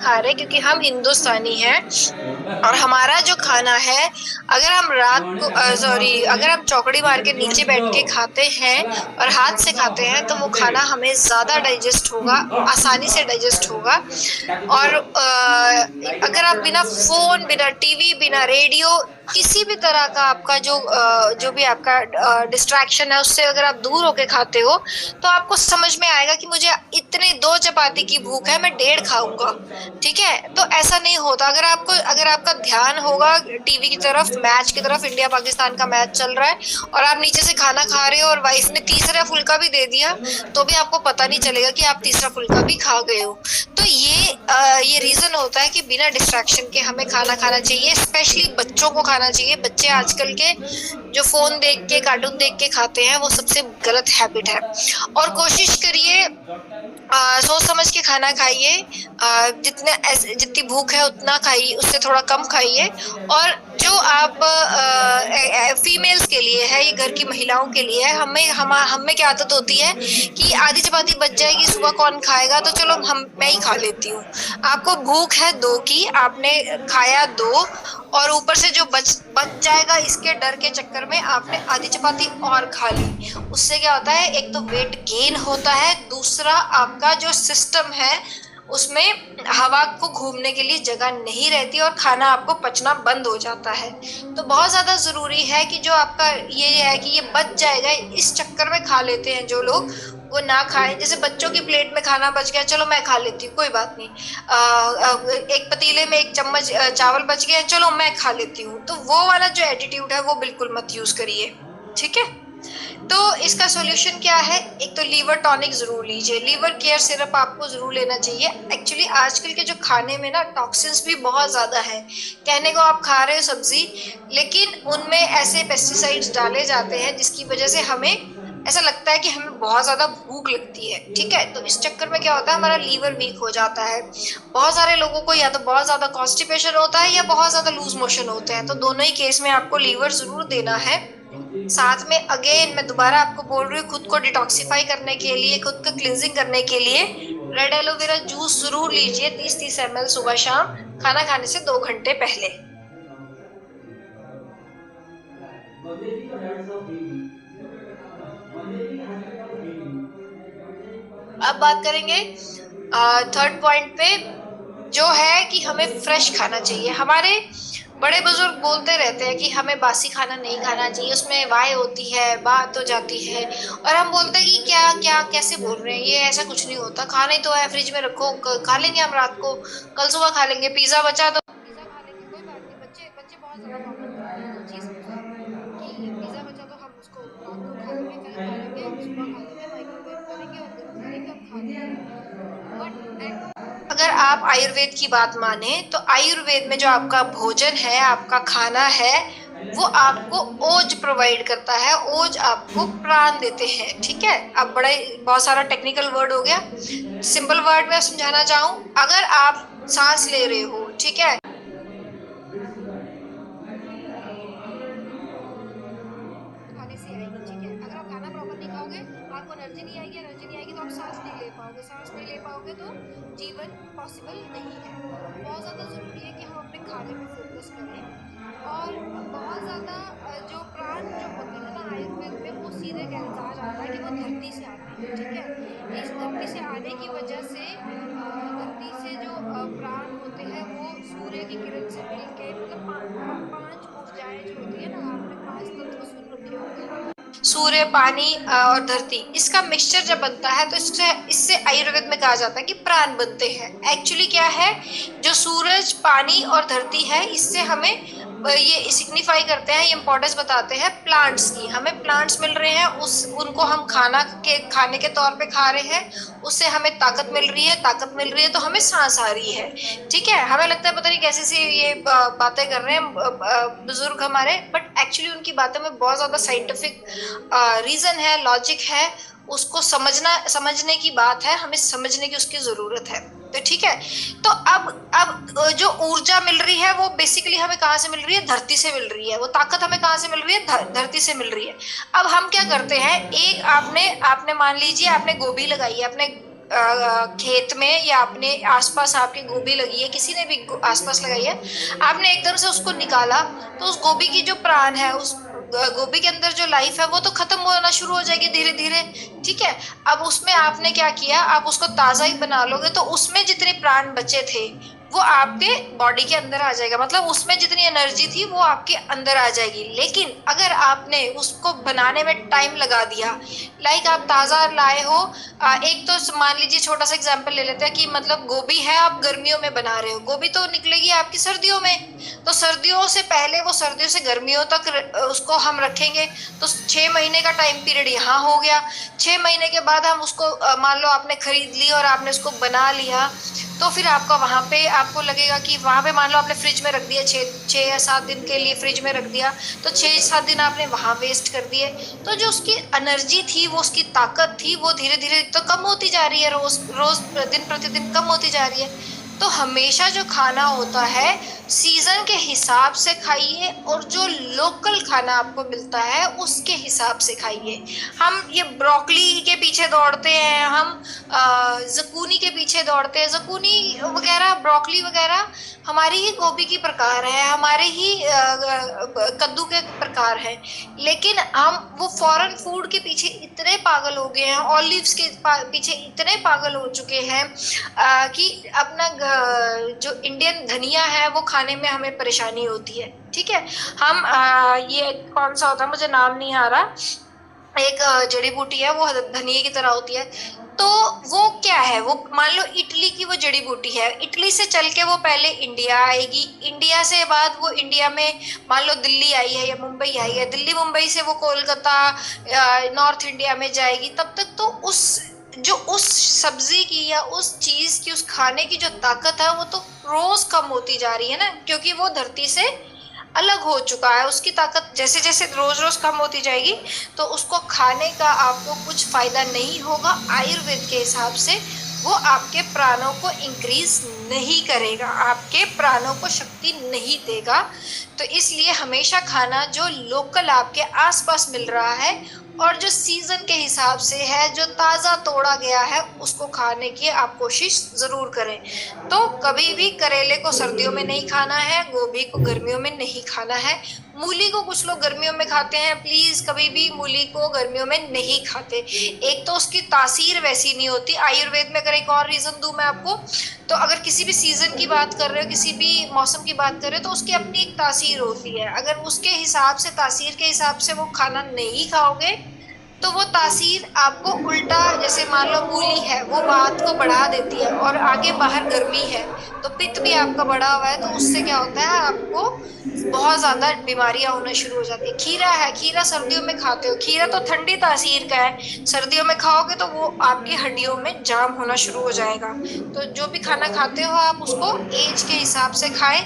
खा रहे क्योंकि हम हिंदुस्तानी हैं और हमारा जो खाना है, अगर हम रात को सॉरी अगर हम चौकड़ी मार के नीचे बैठ के खाते हैं और हाथ से खाते हैं तो वो खाना हमें ज्यादा डाइजेस्ट होगा, आसानी से डाइजेस्ट होगा। और अगर आप बिना फोन, बिना टीवी, बिना रेडियो, किसी भी तरह का आपका जो भी आपका डिस्ट्रैक्शन है उससे अगर आप दूर होके खाते हो तो आपको समझ में आएगा कि मुझे इतने 2 चपाती की भूख है, मैं 1.5 खाऊंगा। ठीक है, तो ऐसा नहीं होता। अगर आपका ध्यान होगा टीवी की तरफ, मैच की तरफ, इंडिया पाकिस्तान का मैच चल रहा है और आप नीचे से खाना खा रहे हो और वाइफ ने तीसरा फुल्का भी दे दिया तो भी आपको पता नहीं चलेगा कि आप तीसरा फुल्का भी खा गए हो। तो ये रीजन होता है कि बिना डिस्ट्रैक्शन के हमें खाना खाना चाहिए। स्पेशली बच्चों को खाना चाहिए। बच्चे आजकल के जो फोन देख के, कार्टून देख के खाते हैं वो सबसे गलत हैबिट है। और कोशिश करिए सोच समझ के खाना खाइए। जितनी भूख है उतना खाइए, उससे थोड़ा कम खाइए। और जो आप फीमेल्स के लिए है, ये घर की महिलाओं के लिए है। हमें क्या आदत होती है कि आधी चपाती बच जाएगी, सुबह कौन खाएगा, तो चलो मैं ही खा लेती हूँ। आपको भूख है 2 की, आपने खाया 2 और ऊपर से जो बच जाएगा इसके डर के चक्कर में आपने आधी चपाती और खा ली। उससे क्या होता है, एक तो वेट गेन होता है, दूसरा आपका जो सिस्टम है उसमें हवा को घूमने के लिए जगह नहीं रहती और खाना आपको पचना बंद हो जाता है। तो बहुत ज्यादा जरूरी है कि जो आपका ये है कि ये बच जाएगा, इस चक्कर में खा लेते हैं जो लोग, वो ना खाएं। जैसे बच्चों की प्लेट में खाना बच गया, चलो मैं खा लेती हूँ, कोई बात नहीं। एक पतीले में 1 चम्मच चावल बच गया, चलो मैं खा लेती हूँ। तो वो वाला जो एटीट्यूड है वो बिल्कुल मत यूज करिए। ठीक है, तो इसका सॉल्यूशन क्या है? एक तो लीवर टॉनिक जरूर लीजिए, लीवर केयर सिरप आपको जरूर लेना चाहिए। एक्चुअली आजकल के जो खाने में ना टॉक्सिन्स भी बहुत ज्यादा है। कहने को आप खा रहे हो सब्जी, लेकिन उनमें ऐसे पेस्टिसाइड्स डाले जाते हैं जिसकी वजह से हमें ऐसा लगता है कि हमें बहुत ज्यादा भूख लगती है। ठीक है, तो इस चक्कर में क्या होता है, हमारा लीवर वीक हो जाता है। बहुत सारे लोगों को या तो बहुत ज्यादा कॉन्स्टिपेशन होता है या बहुत ज्यादा लूज मोशन होते हैं, तो दोनों ही केस में आपको लीवर जरूर देना है। साथ में अगेन मैं दोबारा आपको बोल रही हूँ, खुद को डिटॉक्सिफाई करने के लिए, खुद को क्लिनजिंग करने के लिए रेड एलोवेरा जूस जरूर लीजिए, 30-30 ml सुबह शाम, खाना खाने से 2 घंटे पहले। अब बात करेंगे थर्ड पॉइंट पे, जो है कि हमें फ्रेश खाना चाहिए। हमारे बड़े बुजुर्ग बोलते रहते हैं कि हमें बासी खाना नहीं खाना चाहिए, उसमें वाय होती है, बात हो जाती है। और हम बोलते हैं कि क्या क्या कैसे बोल रहे हैं, ये ऐसा कुछ नहीं होता। खाना ही तो है, फ्रिज में रखो, खा लेंगे हम रात को, कल सुबह खा लेंगे। पिज्जा बचा तो पिज्जा खा लेंगे, कोई बात नहीं। बच्चे बच्चे बहुत ज्यादा कॉमन करते हैं ये चीज कि पिज्जा बचा तो हम उसको रात को खा लेंगे, कल खा लेंगे, सुबह खा लेंगे, माइक्रोवेव करेंगे और गर्म करेंगे और खा लेंगे। बट अगर आप आयुर्वेद की बात माने तो आयुर्वेद में जो आपका भोजन है, आपका खाना है, वो आपको ओज प्रोवाइड करता है। ओज आपको प्राण देते हैं। ठीक है, अब बड़ा बहुत सारा टेक्निकल वर्ड हो गया। सिंपल वर्ड में समझाना चाहूं, अगर आप सांस ले रहे हो, ठीक है, खाने से आएगी। ठीक है, अगर आप खाना प्रॉपर नहीं खाओगे, आपको एनर्जी नहीं आएगी, एनर्जी नहीं आएगी तो आप सांस नहीं ले पाओगे, सांस नहीं ले पाओगे तो जीवन पॉसिबल नहीं है। तो बहुत ज्यादा जरूरी है कि हम अपने खाने पे फोकस करें। और बहुत ज्यादा जो प्राण जो होते हैं ना आयुर्वेद में, वो सीधे कहा जाता है कि वो धरती से आते हैं। ठीक है, इस धरती से आने की वजह से धरती से जो प्राण होते हैं वो सूर्य की किरण से मिलके, मतलब 5 ऊर्जाएं जो होती है ना, आपने 5 तत्व सुन रखे होंगे, सूर्य, पानी और धरती, इसका मिक्सचर जब बनता है तो इससे इससे आयुर्वेद में कहा जाता है कि प्राण बनते हैं। एक्चुअली क्या है, जो सूरज, पानी और धरती है, इससे हमें ये सिग्निफाई करते हैं, ये इंपॉर्टेंस बताते हैं प्लांट्स की। हमें प्लांट्स मिल रहे हैं, उनको हम खाने के तौर पे खा रहे हैं, उससे हमें ताकत मिल रही है, ताकत मिल रही है तो हमें सांस आ रही है। ठीक है, हमें लगता है पता नहीं कैसे सी ये बातें कर रहे हैं बुजुर्ग हमारे, बट एक्चुअली उनकी बातों में बहुत ज्यादा साइंटिफिक रीजन है, लॉजिक है। उसको समझने की बात है, हमें समझने की उसकी जरूरत है। तो ठीक है, तो अब जो ऊर्जा मिल रही है वो बेसिकली हमें कहाँ से मिल रही है, धरती से मिल रही है। वो ताकत हमें कहाँ से मिल रही है, धरती से मिल रही है। अब हम क्या करते हैं, एक आपने मान लीजिए आपने गोभी लगाई है, आपने खेत में या अपने आसपास आपके गोभी लगी है, किसी ने भी आसपास लगाई है, आपने एकदम से उसको निकाला, तो उस गोभी की जो प्राण है, उस गोभी के अंदर जो लाइफ है वो तो खत्म होना शुरू हो जाएगी धीरे धीरे। ठीक है, अब उसमें आपने क्या किया, आप उसको ताजा ही बना लोगे तो उसमें जितने प्राण बचे थे वो आपके बॉडी के अंदर आ जाएगा, मतलब उसमें जितनी एनर्जी थी वो आपके अंदर आ जाएगी। लेकिन अगर आपने उसको बनाने में टाइम लगा दिया, लाइक आप ताजा लाए हो, एक तो मान लीजिए छोटा सा एग्जांपल ले लेते हैं कि मतलब गोभी है, आप गर्मियों में बना रहे हो, गोभी तो निकलेगी आपकी सर्दियों में, तो सर्दियों से पहले वो सर्दियों से गर्मियों तक उसको हम रखेंगे, तो 6 महीने का टाइम पीरियड यहाँ हो गया। 6 महीने के बाद हम उसको मान लो आपने खरीद ली और आपने उसको बना लिया, तो फिर आपका वहां पे आपको लगेगा कि वहां पे मान लो आपने फ्रिज में रख दिया, 6 या 7 दिन के लिए फ्रिज में रख दिया, तो 6-7 दिन आपने वहां वेस्ट कर दिए, तो जो उसकी एनर्जी थी, वो उसकी ताकत थी, वो धीरे धीरे तो कम होती जा रही है, रोज रोज दिन प्रतिदिन कम होती जा रही है। तो हमेशा जो खाना होता है सीजन के हिसाब से खाइए, और जो लोकल खाना आपको मिलता है उसके हिसाब से खाइए। हम ये ब्रोकली के पीछे दौड़ते हैं, हम जकूनी के पीछे दौड़ते हैं, जकूनी वगैरह ब्रोकली वगैरह हमारी ही गोभी की प्रकार है, हमारे ही कद्दू के प्रकार है, लेकिन हम वो फॉरेन फूड के पीछे इतने पागल हो गए हैं, ऑलिव्स के पीछे इतने पागल हो चुके हैं कि अपना जो इंडियन धनिया है वो खाने में हमें परेशानी होती है। ठीक है, हम ये कौन सा होता है, मुझे नाम नहीं आ रहा, एक जड़ी बूटी है वो धनिए की तरह होती है, तो वो क्या है, वो मान लो इटली की वो जड़ी बूटी है, इटली से चल के वो पहले इंडिया आएगी, इंडिया से बाद वो इंडिया में मान लो दिल्ली आई है या मुंबई आई है, दिल्ली मुंबई से वो कोलकाता नॉर्थ इंडिया में जाएगी, तब तक तो उस सब्जी की या उस चीज की, उस खाने की जो ताकत है वो तो रोज कम होती जा रही है ना, क्योंकि वो धरती से अलग हो चुका है, उसकी ताकत जैसे जैसे रोज रोज कम होती जाएगी, तो उसको खाने का आपको कुछ फायदा नहीं होगा। आयुर्वेद के हिसाब से वो आपके प्राणों को इंक्रीज नहीं करेगा, आपके प्राणों को शक्ति नहीं देगा। तो इसलिए हमेशा खाना जो लोकल आपके आसपास मिल रहा है और जो सीजन के हिसाब से है, जो ताज़ा तोड़ा गया है, उसको खाने की आप कोशिश ज़रूर करें। तो कभी भी करेले को सर्दियों में नहीं खाना है, गोभी को गर्मियों में नहीं खाना है, मूली को कुछ लोग गर्मियों में खाते हैं, प्लीज कभी भी मूली को गर्मियों में नहीं खाते। एक तो उसकी तासीर वैसी नहीं होती। आयुर्वेद में अगर एक और रीजन दूं मैं आपको, तो अगर किसी भी सीजन की बात कर रहे हो, किसी भी मौसम की बात कर रहे हो, तो उसकी अपनी एक तासीर होती है। अगर उसके हिसाब से, तासीर के हिसाब से वो खाना नहीं खाओगे तो वो तासीर आपको उल्टा, जैसे मान लो मूली है वो वात को बढ़ा देती है और आगे बाहर गर्मी है तो पित्त भी आपका बढ़ा हुआ है, तो उससे क्या होता है, आपको बहुत ज्यादा बीमारियां होना शुरू हो जाती है। खीरा है, खीरा सर्दियों में खाते हो, खीरा तो ठंडी तासीर का है, सर्दियों में खाओगे तो वो आपकी हड्डियों में जाम होना शुरू हो जाएगा। तो जो भी खाना खाते हो आप उसको एज के हिसाब से खाएं,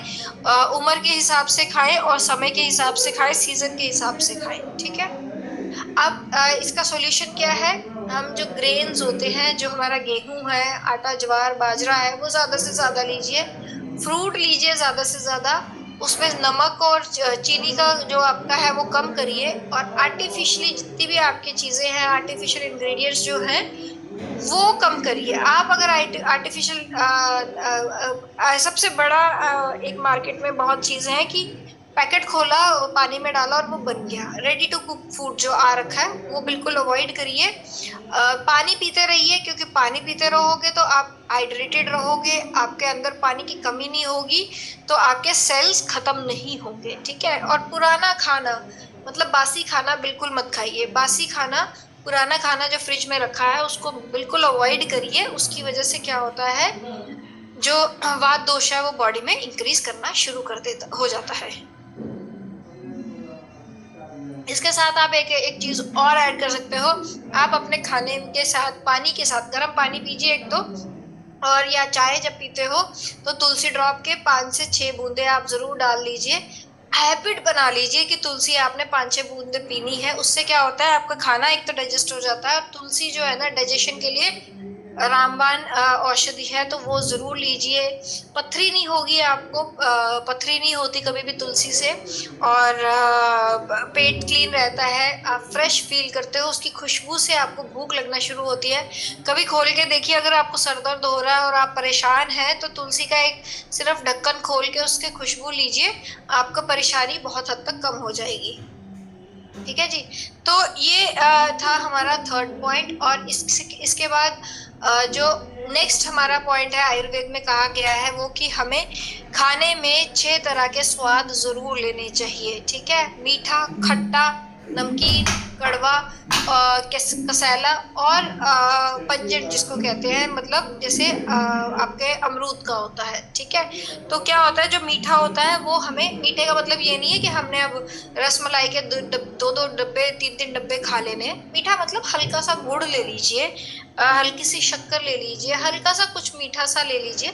उम्र के हिसाब से खाएं और समय के हिसाब से खाएं, सीजन के हिसाब से खाएं। ठीक है, अब इसका सॉल्यूशन क्या है, हम जो ग्रेन्स होते हैं, जो हमारा गेहूं है, आटा, ज्वार, बाजरा है, वो ज्यादा से ज्यादा लीजिए। फ्रूट लीजिए ज्यादा से ज्यादा, उसमें नमक और चीनी का जो आपका है वो कम करिए, और आर्टिफिशियली जितनी भी आपकी चीजें हैं, आर्टिफिशियल इंग्रेडिएंट्स जो हैं वो कम करिए। आप अगर आर्टिफिशियल सबसे बड़ा एक मार्केट में बहुत चीजें हैं कि पैकेट खोला, पानी में डाला और वो बन गया, रेडी टू कुक फूड जो आ रखा है वो बिल्कुल अवॉइड करिए। पानी पीते रहिए, क्योंकि पानी पीते रहोगे तो आप हाइड्रेटेड रहोगे, आपके अंदर पानी की कमी नहीं होगी, तो आपके सेल्स खत्म नहीं होंगे। ठीक है, और पुराना खाना मतलब बासी खाना बिल्कुल मत खाइए। बासी खाना, पुराना खाना जो फ्रिज में रखा है उसको बिल्कुल अवॉइड करिए। उसकी वजह से क्या होता है, जो वात दोष है वो बॉडी में इंक्रीज करना शुरू कर देता हो जाता है। इसके साथ आप एक चीज और ऐड कर सकते हो, आप अपने खाने के साथ पानी के साथ गर्म पानी पीजिए एक दो, और या चाय जब पीते हो तो तुलसी ड्रॉप के 5 से 6 बूंदे आप जरूर डाल लीजिए। हैबिट बना लीजिए कि तुलसी आपने 5-6 बूंदे पीनी है। उससे क्या होता है, आपका खाना एक तो डाइजेस्ट हो जाता है, और तुलसी जो है ना डाइजेशन के लिए रामबाण औषधि है तो वो जरूर लीजिए। पथरी नहीं होगी आपको, पथरी नहीं होती कभी भी तुलसी से, और पेट क्लीन रहता है, आप फ्रेश फील करते हो, उसकी खुशबू से आपको भूख लगना शुरू होती है। कभी खोल के देखिए, अगर आपको सर दर्द हो रहा है और आप परेशान हैं तो तुलसी का एक सिर्फ ढक्कन खोल के उसकी खुशबू लीजिए, आपका परेशानी बहुत हद तक कम हो जाएगी। ठीक है जी। तो ये था हमारा थर्ड पॉइंट। और इसके बाद जो नेक्स्ट हमारा पॉइंट है, आयुर्वेद में कहा गया है वो कि हमें खाने में 6 तरह के स्वाद जरूर लेने चाहिए। ठीक है, मीठा, खट्टा, नमकीन, कड़वा, कसैला और पंजेंट जिसको कहते हैं, मतलब जैसे आपके अमरूद का होता है। ठीक है, तो क्या होता है, जो मीठा होता है वो हमें, मीठे का मतलब ये नहीं है कि हमने अब रसमलाई के दो दो डब्बे, 3 डब्बे खा लेने हैं। मीठा मतलब हल्का सा गुड़ ले लीजिए, हल्की सी शक्कर ले लीजिए, हल्का सा कुछ मीठा सा ले लीजिए।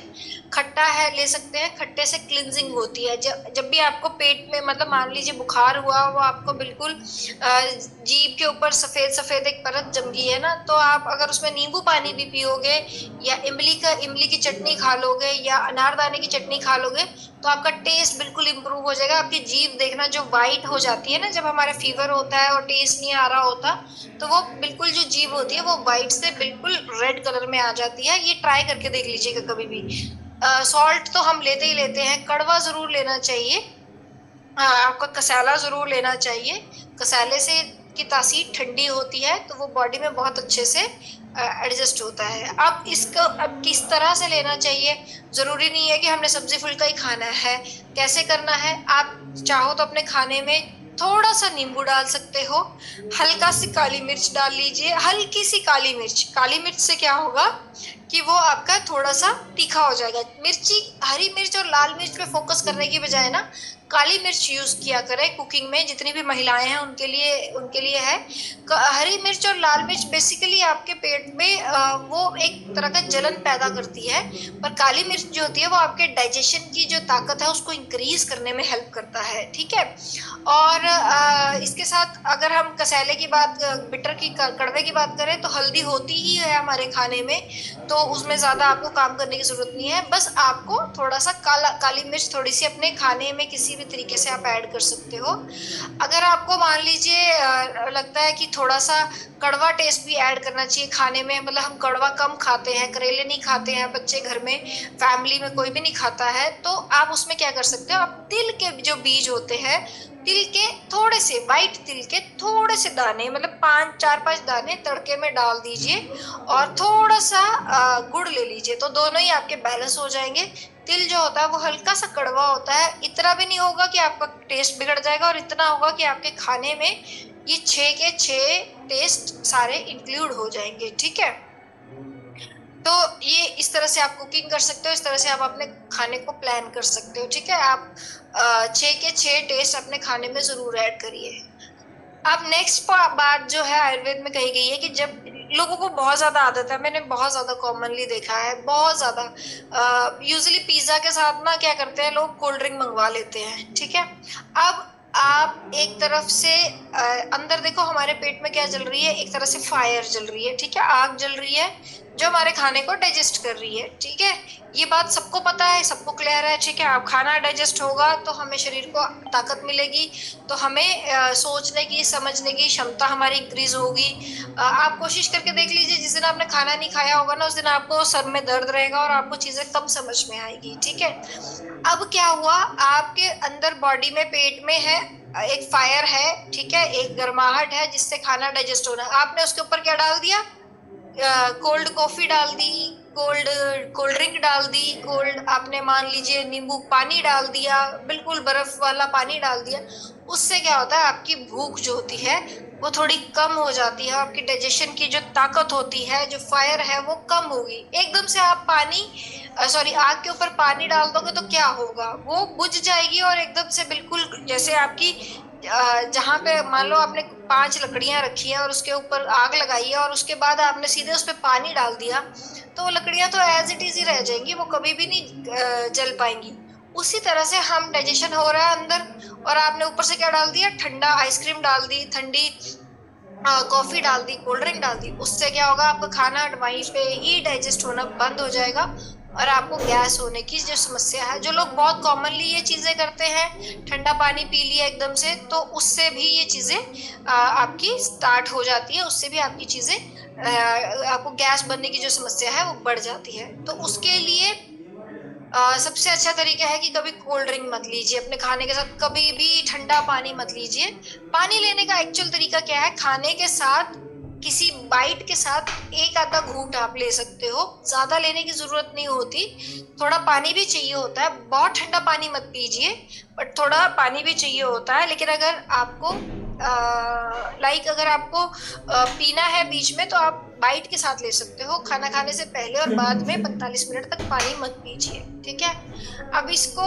खट्टा है ले सकते हैं, खट्टे से क्लिनजिंग होती है। जब भी आपको पेट में, मतलब मान लीजिए बुखार हुआ, वो आपको बिल्कुल जीभ के ऊपर सफेद सफेद एक परत जम गई है ना, तो आप अगर उसमें नींबू पानी भी पियोगे या इमली की चटनी खा लोगे या अनारदाने की चटनी खा लोगे, तो आपका टेस्ट बिल्कुल इंप्रूव हो जाएगा। आपकी जीभ देखना जो वाइट हो जाती है ना, जब हमारा फीवर होता है और टेस्ट नहीं आ रहा होता, तो वो बिल्कुल जो जीभ होती है वो वाइट से बिल्कुल रेड कलर में आ जाती है। ये ट्राई करके देख लीजिएगा कभी भी। सॉल्ट तो हम लेते ही लेते हैं, कड़वा जरूर लेना चाहिए। आपको कसाला जरूर लेना चाहिए। कसाले से की तासीर ठंडी होती है तो वो बॉडी में बहुत अच्छे से एडजस्ट होता है। अब इसको अब किस तरह से लेना चाहिए, जरूरी नहीं है कि हमने सब्जी फुल्का ही खाना है। कैसे करना है, आप चाहो तो अपने खाने में थोड़ा सा नींबू डाल सकते हो, हल्का सी काली मिर्च डाल लीजिए, हल्की सी काली मिर्च। काली मिर्च से क्या होगा कि वो आपका थोड़ा सा तीखा हो जाएगा। मिर्ची, हरी मिर्च और लाल मिर्च पे फोकस करने की बजाय ना काली मिर्च यूज किया करें कुकिंग में। जितनी भी महिलाएं हैं उनके लिए है। हरी मिर्च और लाल मिर्च बेसिकली आपके पेट में वो एक तरह का जलन पैदा करती है, पर काली मिर्च जो होती है वो आपके डाइजेशन की जो ताकत है उसको इंक्रीज करने में हेल्प करता है। ठीक है, और इसके साथ अगर हम कसेले की बात, बिटर की, कड़वे की बात करें तो हल्दी होती ही है हमारे खाने में, तो उसमें ज्यादा आपको काम करने की जरूरत नहीं है। बस आपको थोड़ा सा काली मिर्च थोड़ी सी अपने खाने में किसी भी तरीके से आप ऐड कर सकते हो। अगर आपको मान लीजिए लगता है कि थोड़ा सा कड़वा टेस्ट भी ऐड करना चाहिए खाने में, मतलब हम कड़वा कम खाते हैं, करेले नहीं खाते हैं बच्चे घर में, फैमिली में कोई भी नहीं खाता है, तो आप उसमें क्या कर सकते हो, आप तिल के जो बीज होते हैं, तिल के थोड़े से, वाइट तिल के थोड़े से दाने, मतलब 4-5 दाने तड़के में डाल दीजिए और थोड़ा सा गुड़ ले लीजिए, तो दोनों ही आपके बैलेंस हो जाएंगे। तिल जो होता है वो हल्का सा कड़वा होता है, इतना भी नहीं होगा कि आपका टेस्ट बिगड़ जाएगा, और इतना होगा कि आपके खाने में ये 6 के 6 टेस्ट सारे इंक्लूड हो जाएंगे। ठीक है, तो ये इस तरह से आप कुकिंग कर सकते हो, इस तरह से आप अपने खाने को प्लान कर सकते हो। ठीक है, आप 6 के 6 टेस्ट अपने खाने में जरूर ऐड करिए। अब नेक्स्ट बात जो है आयुर्वेद में कही गई है कि जब लोगों को बहुत ज्यादा आदत है, मैंने बहुत ज्यादा कॉमनली देखा है, बहुत ज्यादा यूजुअली पिज्जा के साथ ना क्या करते हैं लोग, कोल्ड ड्रिंक मंगवा लेते हैं। ठीक है, अब आप एक तरफ से अंदर देखो हमारे पेट में क्या जल रही है, एक तरह से फायर जल रही है। ठीक है, आग जल रही है जो हमारे खाने को डाइजेस्ट कर रही है। ठीक है, ये बात सबको पता है, सबको क्लियर है। ठीक है, अब खाना डाइजेस्ट होगा तो हमें शरीर को ताकत मिलेगी, तो हमें सोचने की, समझने की क्षमता हमारी इंक्रीज होगी। आप कोशिश करके देख लीजिए, जिस दिन आपने खाना नहीं खाया होगा ना, उस दिन आपको सर में दर्द रहेगा और आपको चीजें कम समझ में आएगी। ठीक है, अब क्या हुआ, आपके अंदर बॉडी में, पेट में है एक फायर है। ठीक है, एक गर्माहट है जिससे खाना डाइजेस्ट होना, आपने उसके ऊपर क्या डाल दिया, कोल्ड कॉफी डाल दी, कोल्ड ड्रिंक डाल दी, कोल्ड आपने मान लीजिए नींबू पानी डाल दिया, बिल्कुल बर्फ वाला पानी डाल दिया। उससे क्या होता है, आपकी भूख जो होती है वो थोड़ी कम हो जाती है, आपकी डाइजेशन की जो ताकत होती है, जो फायर है वो कम होगी। एकदम से आप आग के ऊपर पानी डाल दोगे तो क्या होगा, वो बुझ जाएगी और एकदम से बिल्कुल जैसे आपकी जहाँ पे मान लो आपने 5 लकड़ियां रखी हैं और उसके ऊपर आग लगाई है और उसके बाद आपने सीधे उस पर पानी डाल दिया, तो वो लकड़ियां तो एज इट इज ही रह जाएंगी, वो कभी भी नहीं जल पाएंगी। उसी तरह से हम डाइजेशन हो रहा है अंदर, और आपने ऊपर से क्या डाल दिया, ठंडा आइसक्रीम डाल दी, ठंडी कॉफी डाल दी, कोल्ड ड्रिंक डाल दी, उससे क्या होगा, आपका खाना वहीं पे ही डाइजेस्ट होना बंद हो जाएगा और आपको गैस होने की जो समस्या है, जो लोग बहुत कॉमनली ये चीजें करते हैं, ठंडा पानी पी लिया एकदम से, तो उससे भी ये चीजें आपकी स्टार्ट हो जाती है, उससे भी आपकी चीजें आपको गैस बनने की जो समस्या है वो बढ़ जाती है। तो उसके लिए सबसे अच्छा तरीका है कि कभी कोल्ड ड्रिंक मत लीजिए अपने खाने के साथ, कभी भी ठंडा पानी मत लीजिए। पानी लेने का एक्चुअल तरीका क्या है, खाने के साथ किसी बाइट के साथ एक आधा घूंट आप ले सकते हो, ज्यादा लेने की जरूरत नहीं होती। थोड़ा पानी भी चाहिए होता है, बहुत ठंडा पानी मत पीजिए, बट थोड़ा पानी भी चाहिए होता है। लेकिन अगर आपको अगर आपको पीना है बीच में, तो आप बाइट के साथ ले सकते हो। खाना खाने से पहले और बाद में 45 मिनट तक पानी मत पीजिए, ठीक है। अब इसको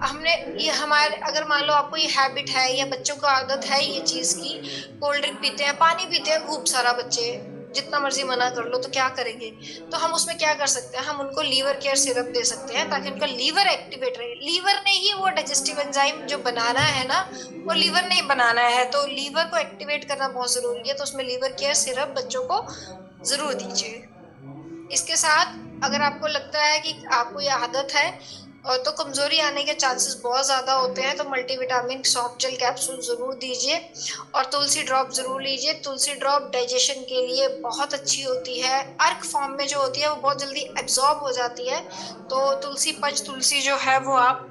हमने ये हमारे, अगर मान लो आपको ये हैबिट है या बच्चों को आदत है ये चीज की, कोल्ड ड्रिंक पीते हैं, पानी पीते हैं खूब सारा बच्चे, जितना मर्जी मना कर लो तो क्या करेंगे, तो हम उसमें क्या कर सकते हैं, हम उनको लीवर केयर सिरप दे सकते हैं ताकि उनका लीवर एक्टिवेट रहे। लीवर ने ही वो डाइजेस्टिव एंजाइम जो बनाना है ना, वो लीवर ने ही बनाना है, तो लीवर को एक्टिवेट करना बहुत जरूरी है, तो उसमें लीवर केयर सिरप बच्चों को जरूर दीजिए। इसके साथ अगर आपको लगता है कि आपको ये आदत है और तो कमजोरी आने के चांसेस बहुत ज्यादा होते हैं, तो मल्टीविटामिन सॉफ्ट जेल कैप्सूल जरूर दीजिए और तुलसी ड्रॉप जरूर लीजिए। तुलसी ड्रॉप डाइजेशन के लिए बहुत अच्छी होती है, अर्क फॉर्म में जो होती है वो बहुत जल्दी एब्जॉर्ब हो जाती है। तो तुलसी पंच तुलसी जो है वो आप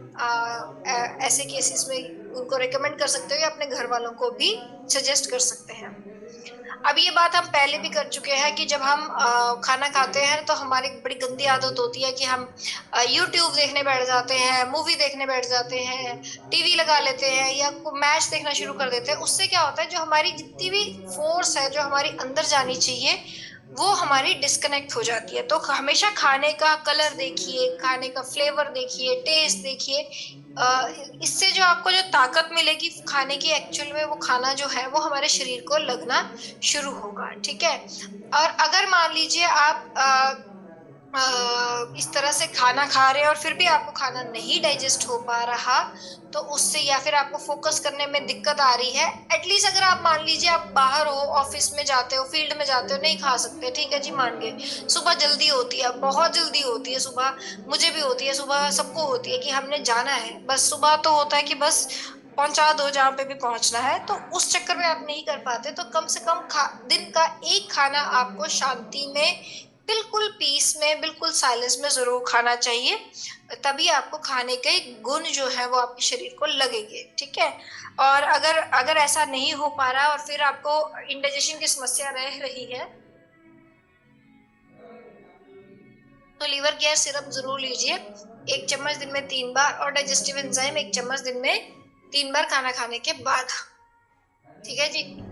ऐसे केसेस में उनको रिकमेंड कर सकते हो या अपने घर वालों को भी सजेस्ट कर सकते हैं। अब ये बात हम पहले भी कर चुके हैं कि जब हम खाना खाते हैं तो हमारी बड़ी गंदी आदत होती है कि हम यूट्यूब देखने बैठ जाते हैं, मूवी देखने बैठ जाते हैं, टीवी लगा लेते हैं या मैच देखना शुरू कर देते हैं। उससे क्या होता है, जो हमारी जितनी भी फोर्स है जो हमारी अंदर जानी चाहिए वो हमारी डिस्कनेक्ट हो जाती है। तो हमेशा खाने का कलर देखिए, खाने का फ्लेवर देखिए, टेस्ट देखिए। इससे जो आपको जो ताकत मिलेगी खाने की, एक्चुअल में वो खाना जो है वो हमारे शरीर को लगना शुरू होगा, ठीक है। और अगर मान लीजिए आप इस तरह से खाना खा रहे हैं और फिर भी आपको खाना नहीं डाइजेस्ट हो पा रहा, तो उससे या फिर आपको फोकस करने में दिक्कत आ रही है, एटलीस्ट अगर आप मान लीजिए आप बाहर हो, ऑफिस में जाते हो, फील्ड में जाते हो, नहीं खा सकते, ठीक है जी, मान गए। सुबह जल्दी होती है, बहुत जल्दी होती है सुबह, मुझे भी होती है सुबह, सबको होती है कि हमने जाना है, बस सुबह तो होता है कि बस पहुंचा दो जहां पे भी पहुंचना है, तो उस चक्कर में आप नहीं कर पाते। तो कम से कम दिन का एक खाना आपको शांति में, बिल्कुल पीस में, बिल्कुल साइलेंस में जरूर खाना चाहिए, तभी आपको खाने के गुण जो है वो आपके शरीर को लगेंगे, ठीक है। और अगर अगर ऐसा नहीं हो पा रहा और फिर आपको इंडाइजेशन की समस्या रह रही है, तो लीवर केयर सिरप जरूर लीजिए, 1 चम्मच दिन में 3 बार, और डाइजेस्टिव एंजाइम 1 चम्मच दिन में 3 बार खाना खाने के बाद, ठीक है जी।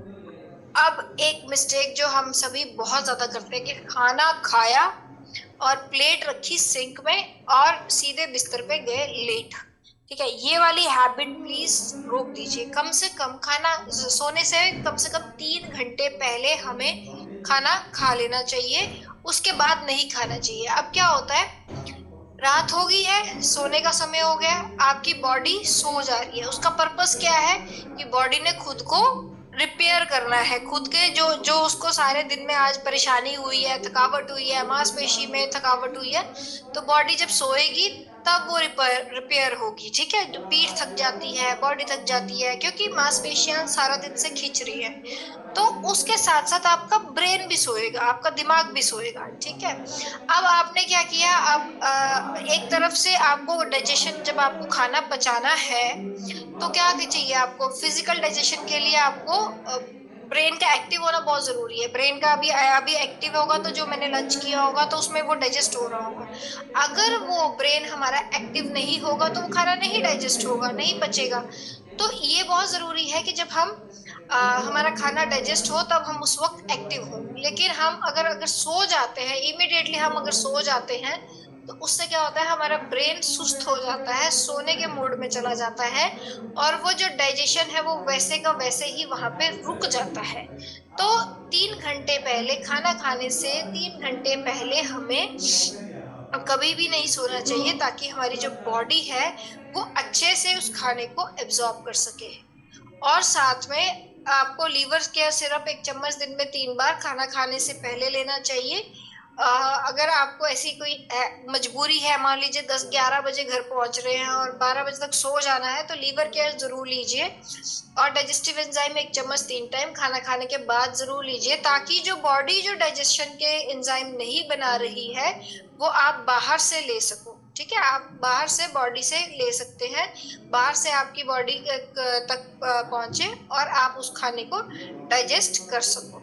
अब एक मिस्टेक जो हम सभी बहुत ज्यादा करते हैं कि खाना खाया और प्लेट रखी सिंक में और सीधे बिस्तर पे गए लेट, ठीक है। ये वाली हैबिट प्लीज रोक दीजिए। कम से कम खाना सोने से कम 3 घंटे पहले हमें खाना खा लेना चाहिए, उसके बाद नहीं खाना चाहिए। अब क्या होता है, रात हो गई है, सोने का समय हो गया, आपकी बॉडी सो जा रही है, उसका पर्पस क्या है कि बॉडी ने खुद को रिपेयर करना है, खुद के जो जो उसको सारे दिन में आज परेशानी हुई है, थकावट हुई है, मांसपेशी में थकावट हुई है, तो बॉडी जब सोएगी तब वो रिपेयर होगी, ठीक है। जो पीठ थक जाती है, बॉडी थक जाती है, क्योंकि मांसपेशियां सारा दिन से खींच रही है, तो उसके साथ साथ आपका ब्रेन भी सोएगा, आपका दिमाग भी सोएगा, ठीक है। अब आपने क्या किया, अब एक तरफ से आपको डाइजेशन, जब आपको खाना पचाना है तो क्या चाहिए आपको, फिजिकल डाइजेशन के लिए आपको ब्रेन का एक्टिव होना बहुत जरूरी है। ब्रेन का अभी अभी एक्टिव होगा तो जो मैंने लंच किया होगा तो उसमें वो डाइजेस्ट हो रहा होगा। अगर वो ब्रेन हमारा एक्टिव नहीं होगा तो वो खाना नहीं डाइजेस्ट होगा, नहीं पचेगा। तो ये बहुत जरूरी है कि जब हम हमारा खाना डाइजेस्ट हो तब हम उस वक्त एक्टिव हो। लेकिन हम अगर सो जाते हैं, इमिडिएटली हम अगर सो जाते हैं, तो उससे क्या होता है, हमारा ब्रेन सुस्त हो जाता है, सोने के मोड में चला जाता है, और वो जो डाइजेशन है वो वैसे का वैसे ही वहां पे रुक जाता है। तो 3 घंटे पहले, खाना खाने से 3 घंटे पहले हमें कभी भी नहीं सोना चाहिए, ताकि हमारी जो बॉडी है वो अच्छे से उस खाने को एब्जॉर्ब कर सके। और साथ में आपको लीवर केयर सिरप 1 चम्मच दिन में 3 बार खाना खाने से पहले लेना चाहिए। अगर आपको ऐसी कोई मजबूरी है, मान लीजिए 10-11 बजे घर पहुंच रहे हैं और 12 बजे तक सो जाना है, तो लीवर केयर जरूर लीजिए। और डाइजेस्टिव एंजाइम 1 चम्मच 3 टाइम खाना खाने के बाद जरूर लीजिए, ताकि जो बॉडी जो डाइजेशन के एंजाइम नहीं बना रही है वो आप बाहर से ले सको। ठीक है, आप बाहर से बॉडी से ले सकते हैं, बाहर से आपकी बॉडी तक पहुंचे और आप उस खाने को डाइजेस्ट कर सको।